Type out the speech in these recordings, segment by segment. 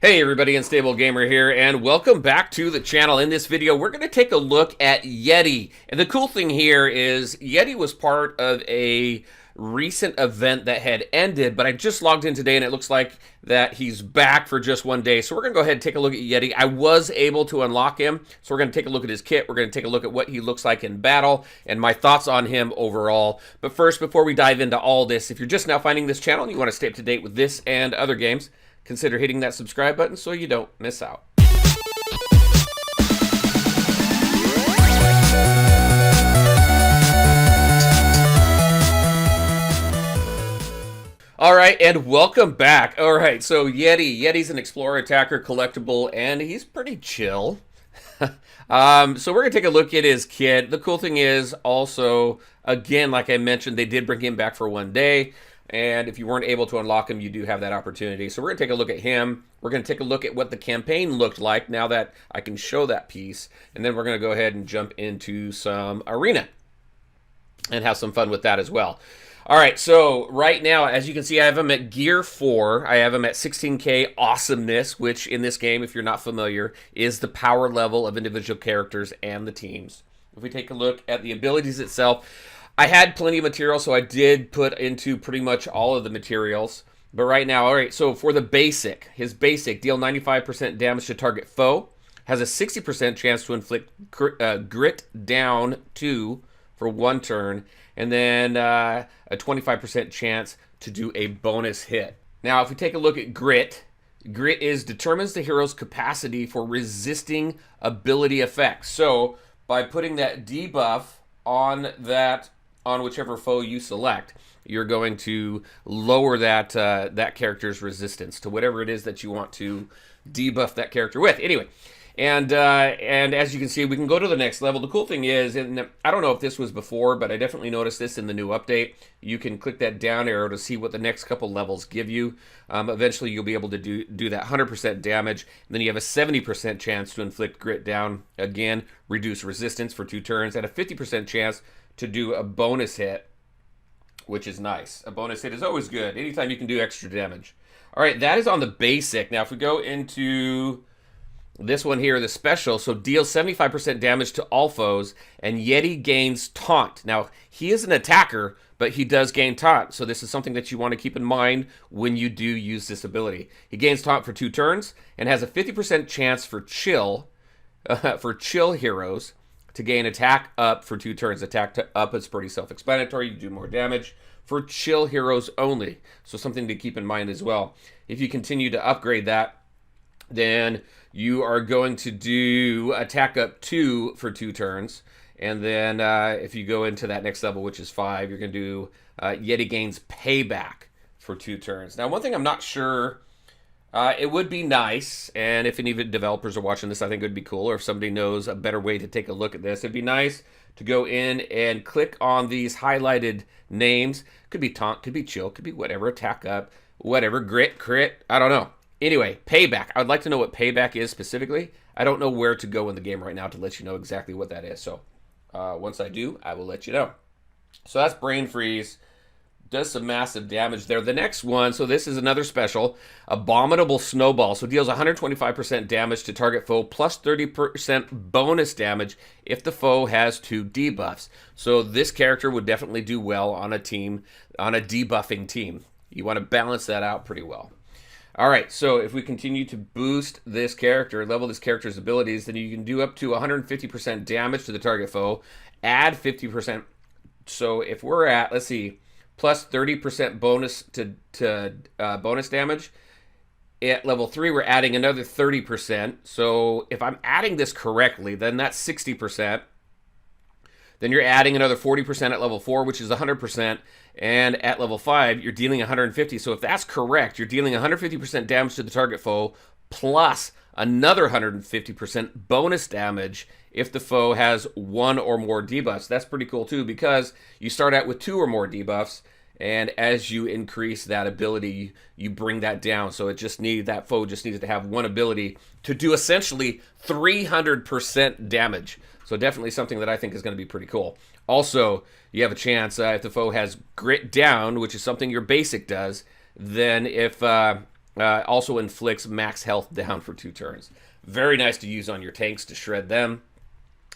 Hey everybody, Unstable Gamer here, and welcome back to the channel. In this video, we're going to take a look at Yeti. And the cool thing here is Yeti was part of a recent event that had ended, but I just logged in today and it looks like that he's back for just one day. So we're going to go ahead and take a look at Yeti. I was able to unlock him, so we're going to take a look at his kit. We're going to take a look at what he looks like in battle and my thoughts on him overall. But first, before we dive into all this, if you're just now finding this channel and you want to stay up to date with this and other games, consider hitting that subscribe button so you don't miss out. All right, and welcome back. All right, so Yeti's an explorer attacker collectible, and he's pretty chill. So we're gonna take a look at his kit. The cool thing is also, again, like I mentioned, they did bring him back for one day. And if you weren't able to unlock him, you do have that opportunity. So we're going to take a look at him. We're going to take a look at what the campaign looked like now that I can show that piece. And then we're going to go ahead and jump into some arena and have some fun with that as well. All right, so right now, as you can see, I have him at Gear 4. I have him at 16K Awesomeness, which in this game, if you're not familiar, is the power level of individual characters and the teams. If we take a look at the abilities itself, I had plenty of material, so I did put into pretty much all of the materials. But right now, all right, so for the basic, his basic, deal 95% damage to target foe, has a 60% chance to inflict grit down 2 for 1 turn, and then a 25% chance to do a bonus hit. Now, if we take a look at grit determines the hero's capacity for resisting ability effects. So by putting that debuff on whichever foe you select, you're going to lower that that character's resistance to whatever it is that you want to debuff that character with. Anyway, and as you can see, we can go to the next level. The cool thing is, and I don't know if this was before, but I definitely noticed this in the new update. You can click that down arrow to see what the next couple levels give you. Eventually, you'll be able to do that 100% damage. And then you have a 70% chance to inflict grit down. Again, reduce resistance for 2 turns, and a 50% chance to do a bonus hit, which is nice. A bonus hit is always good. Anytime you can do extra damage. All right, that is on the basic. Now, if we go into this one here, the special, so deals 75% damage to all foes, and Yeti gains taunt. Now, he is an attacker, but he does gain taunt, so this is something that you want to keep in mind when you do use this ability. He gains taunt for 2 turns, and has a 50% chance for chill heroes to gain attack up for 2 turns. Attack up is pretty self-explanatory. You do more damage for chill heroes only. So something to keep in mind as well. If you continue to upgrade that, then you are going to do attack up 2 for 2 turns. And then if you go into that next level, which is 5, you're going to do Yeti gains payback for 2 turns. Now, one thing I'm not sure, it would be nice, and if any of the developers are watching this, I think it would be cool, or if somebody knows a better way to take a look at this, it'd be nice to go in and click on these highlighted names. Could be taunt, could be chill, could be whatever, attack up, whatever, grit, crit, I don't know. Anyway, payback. I would like to know what payback is specifically. I don't know where to go in the game right now to let you know exactly what that is. So once I do, I will let you know. So that's Brain Freeze. Does some massive damage there. The next one, so this is another special, Abominable Snowball. So deals 125% damage to target foe plus 30% bonus damage if the foe has 2 debuffs. So this character would definitely do well on a team, on a debuffing team. You want to balance that out pretty well. All right, so if we continue to boost this character, level this character's abilities, then you can do up to 150% damage to the target foe, add 50%. So if we're at, let's see, plus 30% bonus to bonus damage. At level 3, we're adding another 30%. So if I'm adding this correctly, then that's 60%. Then you're adding another 40% at level 4, which is 100%. And at level 5, you're dealing 150. So if that's correct, you're dealing 150% damage to the target foe, plus another 150% bonus damage if the foe has 1 or more debuffs. That's pretty cool too, because you start out with 2 or more debuffs, and as you increase that ability, you bring that down. So that foe just needs to have 1 ability to do essentially 300% damage. So definitely something that I think is going to be pretty cool. Also, you have a chance if the foe has grit down, which is something your basic does, then if Also inflicts max health down for 2 turns. Very nice to use on your tanks to shred them.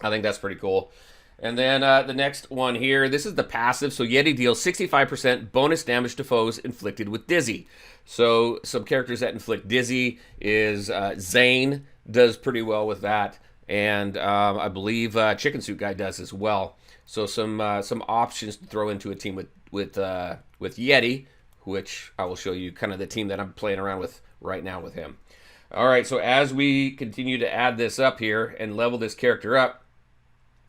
I think that's pretty cool. And then the next one here, this is the passive. So Yeti deals 65% bonus damage to foes inflicted with Dizzy. So some characters that inflict Dizzy is Zane does pretty well with that. And I believe Chicken Suit Guy does as well. So some options to throw into a team with Yeti, which I will show you kind of the team that I'm playing around with right now with him. All right, so as we continue to add this up here and level this character up,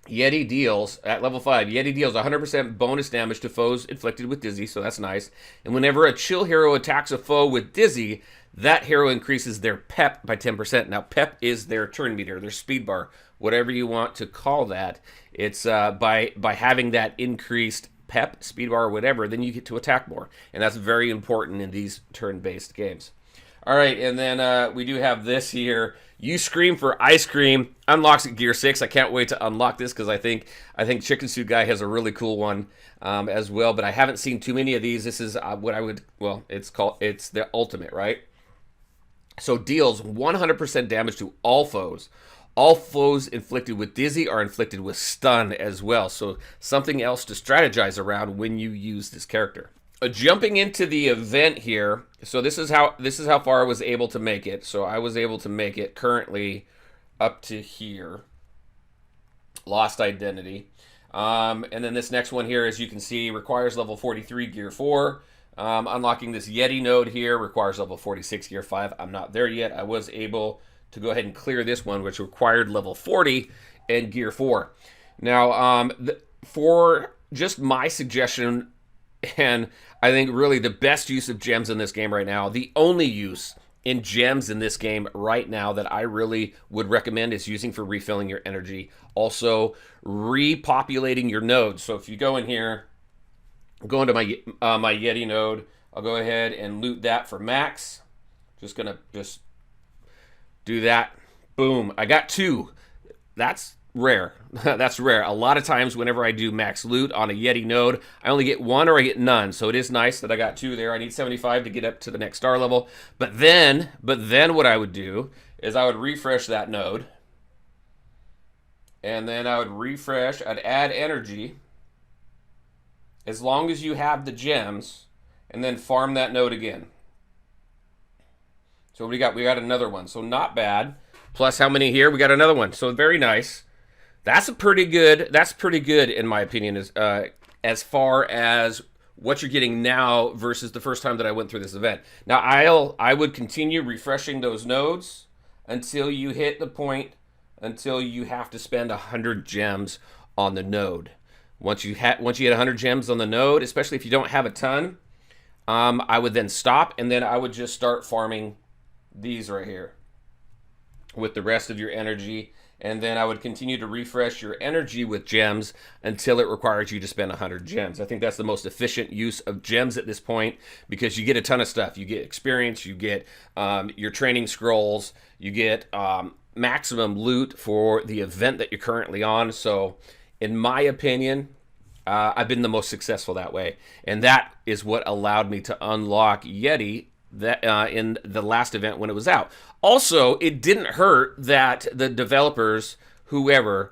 Yeti deals, at level 5, Yeti deals 100% bonus damage to foes inflicted with Dizzy, so that's nice. And whenever a chill hero attacks a foe with Dizzy, that hero increases their pep by 10%. Now, pep is their turn meter, their speed bar, whatever you want to call that. It's by having that increased pep, speed bar, or whatever, then you get to attack more. And that's very important in these turn-based games. All right, and then we do have this here. You Scream for Ice Cream unlocks at Gear 6. I can't wait to unlock this because I think Chicken Suit Guy has a really cool one as well. But I haven't seen too many of these. This is what I would, well, it's the ultimate, right? So deals 100% damage to all foes. All foes inflicted with Dizzy are inflicted with Stun as well. So something else to strategize around when you use this character. Jumping into the event here, so this is how far I was able to make it. So I was able to make it currently up to here. Lost Identity. And then this next one here, as you can see, requires level 43 Gear 4. Unlocking this Yeti node here requires level 46 Gear 5. I'm not there yet. I was able to go ahead and clear this one, which required level 40 and Gear 4. Now, for just my suggestion, and I think really the best use of gems in this game right now, the only use in gems in this game right now that I really would recommend is using for refilling your energy. Also, repopulating your nodes. So if you go in here, go into my my Yeti node, I'll go ahead and loot that for max. Just gonna do that. Boom, I got 2. That's rare. That's rare. A lot of times whenever I do max loot on a Yeti node, I only get 1 or I get none. So it is nice that I got 2 there. I need 75 to get up to the next star level. But then what I would do is I would refresh that node. And then I would refresh, I'd add energy. As long as you have the gems, and then farm that node again. So we got another one. So not bad. Plus how many here? We got another one. So very nice. That's pretty good in my opinion, as far as what you're getting now versus the first time that I went through this event. Now I would continue refreshing those nodes until you hit the point until you have to spend 100 gems on the node. Once you hit 100 gems on the node, especially if you don't have a ton, I would then stop and then I would just start farming these right here with the rest of your energy. And then I would continue to refresh your energy with gems until it requires you to spend 100 gems. I think that's the most efficient use of gems at this point because you get a ton of stuff. You get experience, you get your training scrolls, you get maximum loot for the event that you're currently on. So in my opinion, I've been the most successful that way. And that is what allowed me to unlock Yeti that in the last event when it was out. Also, it didn't hurt that the developers, whoever,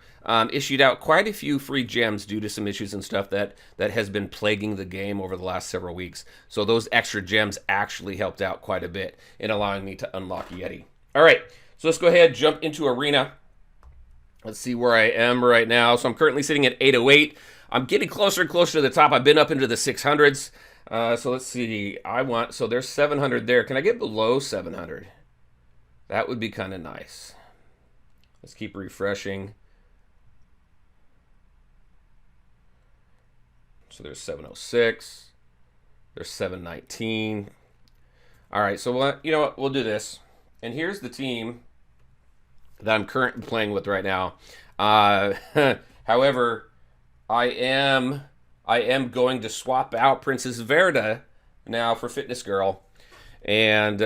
issued out quite a few free gems due to some issues and stuff that has been plaguing the game over the last several weeks. So those extra gems actually helped out quite a bit in allowing me to unlock Yeti. All right, so let's go ahead and jump into Arena. Let's see where I am right now. So I'm currently sitting at 808. I'm getting closer and closer to the top. I've been up into the 600s. So let's see. So there's 700 there. Can I get below 700? That would be kind of nice. Let's keep refreshing. So there's 706. There's 719. All right, so you know what? We'll do this. And here's the team that I'm currently playing with right now. However, I am going to swap out Princess Verda now for Fitness Girl. And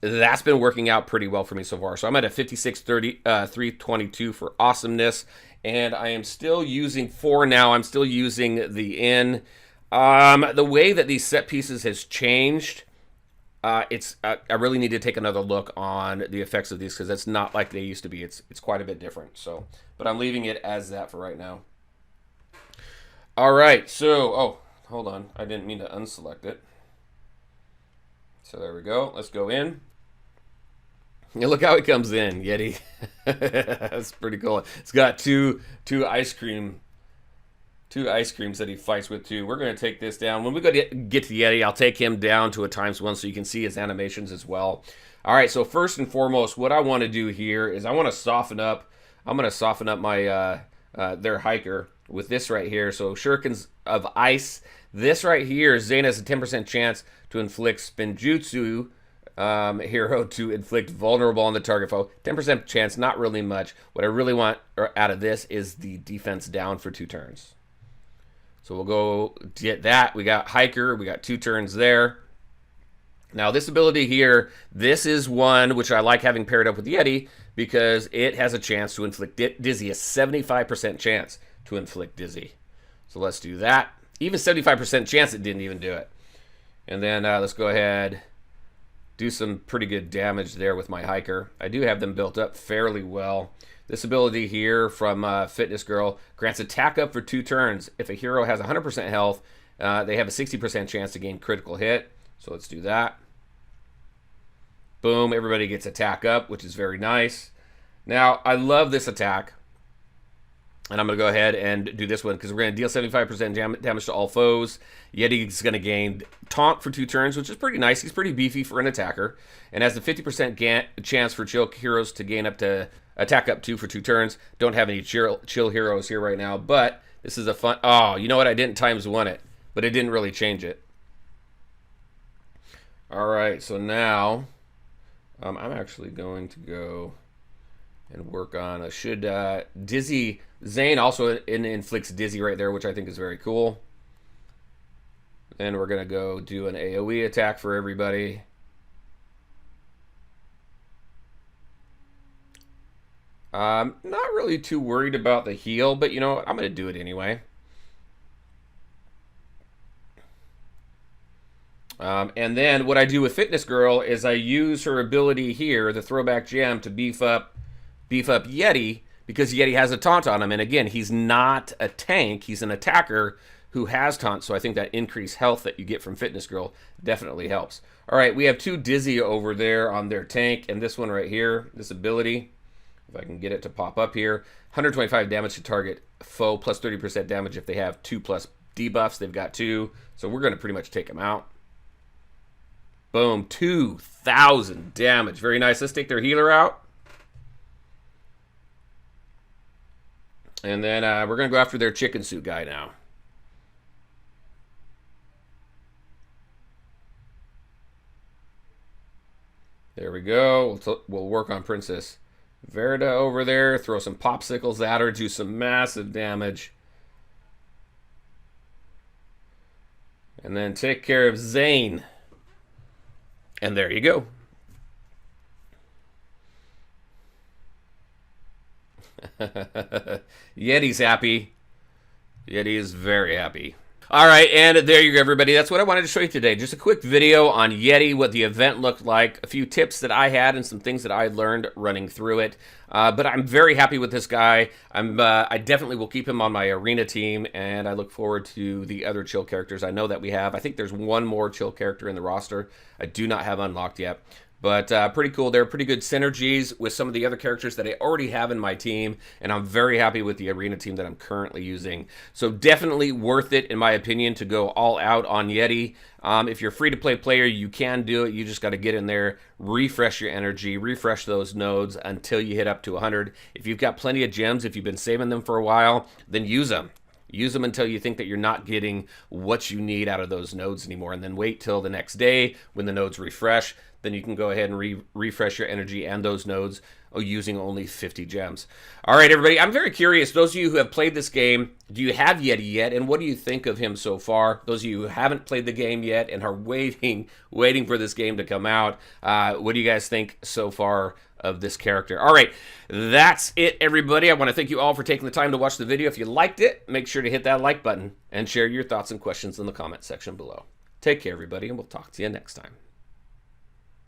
that's been working out pretty well for me so far. So I'm at a 322 for awesomeness. And I am still using, for now, I'm still using the N. The way that these set pieces has changed, I really need to take another look on the effects of these because it's not like they used to be. It's quite a bit different. So, but I'm leaving it as that for right now. All right, so hold on, I didn't mean to unselect it. So there we go. Let's go in. Yeah, look how it comes in, Yeti. That's pretty cool. It's got two ice creams that he fights with too. We're going to take this down. When we get to Yeti, I'll take him down to a _1 so you can see his animations as well. All right, so first and foremost, what I want to do here is I want to soften up. I'm going to soften up my their hiker with this right here. So shurikens of ice. This right here, Zane has a 10% chance to inflict Spinjutsu hero to inflict vulnerable on the target foe. 10% chance, not really much. What I really want out of this is the defense down for 2 turns. So we'll go get that. We got hiker. We got 2 turns there. Now this ability here, this is one which I like having paired up with Yeti because it has a chance to inflict dizzy, a 75% chance to inflict dizzy. So let's do that. Even 75% chance it didn't even do it. And then let's go ahead, do some pretty good damage there with my hiker. I do have them built up fairly well. This ability here from Fitness Girl grants attack up for 2 turns. If a hero has 100% health, they have a 60% chance to gain critical hit. So let's do that. Boom, everybody gets attack up, which is very nice. Now, I love this attack. And I'm going to go ahead and do this one because we're going to deal 75% damage to all foes. Yeti is going to gain taunt for 2 turns, which is pretty nice. He's pretty beefy for an attacker. And has the 50% chance for chill heroes to gain up to attack up 2 for 2 turns. Don't have any chill heroes here right now, but this is a fun... Oh, you know what? I didn't ×1 it, but it didn't really change it. All right, so now I'm actually going to go and work on a dizzy. Zane also inflicts dizzy right there, which I think is very cool. Then we're gonna go do an AoE attack for everybody. Not really too worried about the heal, but you know what? I'm gonna do it anyway. And then what I do with Fitness Girl is I use her ability here, the throwback gem, to beef up Yeti, because Yeti has a taunt on him. And again, he's not a tank, he's an attacker who has taunt, so I think that increased health that you get from Fitness Girl definitely helps. All right, we have 2 dizzy over there on their tank, and this one right here, this ability, if I can get it to pop up here, 125 damage to target foe, plus 30% damage if they have 2+ debuffs. They've got 2, so we're going to pretty much take them out. Boom, 2,000 damage. Very nice. Let's take their healer out. And then we're going to go after their chicken suit guy now. There we go. We'll work on Princess Verda over there. Throw some popsicles at her. Do some massive damage. And then take care of Zane. And there you go. Yeti's happy. Yeti is very happy. All right, and there you go, everybody. That's what I wanted to show you today. Just a quick video on Yeti, what the event looked like, a few tips that I had and some things that I learned running through it. But I'm very happy with this guy. I definitely will keep him on my arena team, and I look forward to the other chill characters I know that we have. I think there's one more chill character in the roster I do not have unlocked yet. But pretty cool. There are pretty good synergies with some of the other characters that I already have in my team, and I'm very happy with the arena team that I'm currently using. So definitely worth it, in my opinion, to go all out on Yeti. If you're a free-to-play player, you can do it. You just got to get in there, refresh your energy, refresh those nodes until you hit up to 100. If you've got plenty of gems, if you've been saving them for a while, then use them. Use them until you think that you're not getting what you need out of those nodes anymore, and then wait till the next day when the nodes refresh. Then you can go ahead and refresh your energy and those nodes using only 50 gems. All right, everybody, I'm very curious. Those of you who have played this game, do you have Yeti yet? And what do you think of him so far? Those of you who haven't played the game yet and are waiting for this game to come out, what do you guys think so far of this character? All right, that's it, everybody. I want to thank you all for taking the time to watch the video. If you liked it, make sure to hit that like button and share your thoughts and questions in the comment section below. Take care, everybody, and we'll talk to you next time.